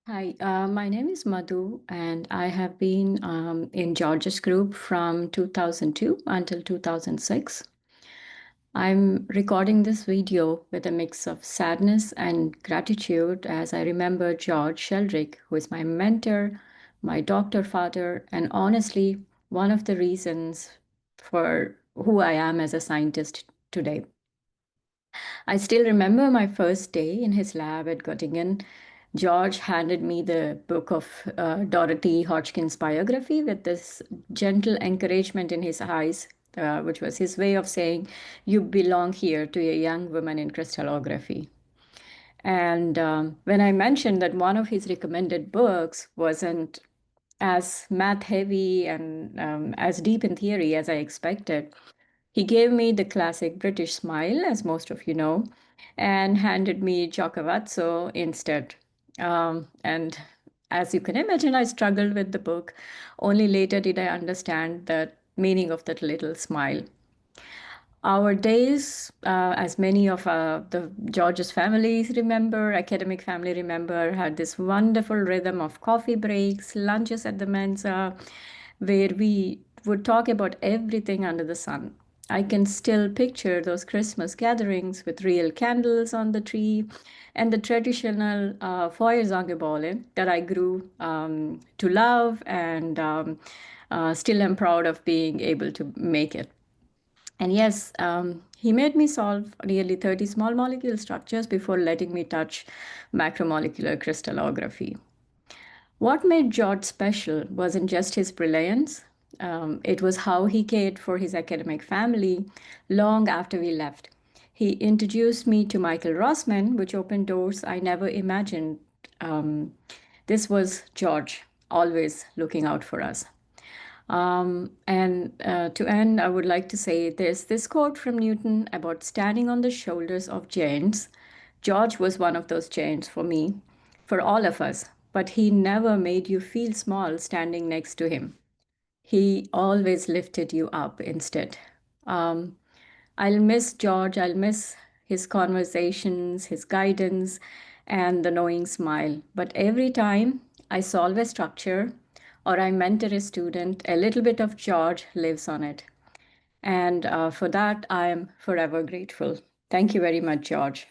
Hi, my name is Madhu, and I have been in George's group from 2002 until 2006. I'm recording this video with a mix of sadness and gratitude as I remember George Sheldrick, who is my mentor, my doctor father, and honestly, one of the reasons for who I am as a scientist today. I still remember my first day in his lab at Göttingen. George handed me the book of Dorothy Hodgkin's biography with this gentle encouragement in his eyes, which was his way of saying, "You belong here to a young woman in crystallography." And when I mentioned that one of his recommended books wasn't as math heavy and as deep in theory as I expected, he gave me the classic British smile, as most of you know, and handed me Giacovazzo instead. And as you can imagine, I struggled with the book. Only later did I understand the meaning of that little smile. Our days, as many of the George's families remember, academic family remember, had this wonderful rhythm of coffee breaks, lunches at the Mensa, where we would talk about everything under the sun. I can still picture those Christmas gatherings with real candles on the tree and the traditional Feuerzangebowle that I grew to love and still am proud of being able to make it. And yes, he made me solve nearly 30 small molecule structures before letting me touch macromolecular crystallography. What made George special wasn't just his brilliance, it was how he cared for his academic family long after we left. He introduced me to Michael Rossman, which opened doors I never imagined. Um, this was George, always looking out for us. And to end, I would like to say there's this quote from Newton about standing on the shoulders of giants. George was one of those giants for me, for all of us, but he never made you feel small standing next to him. He always lifted you up instead. Um, I'll miss George. I'll miss his conversations, his guidance, and the knowing smile. But every time I solve a structure or I mentor a student, a little bit of George lives on it. And for that, I am forever grateful. Thank you very much, George.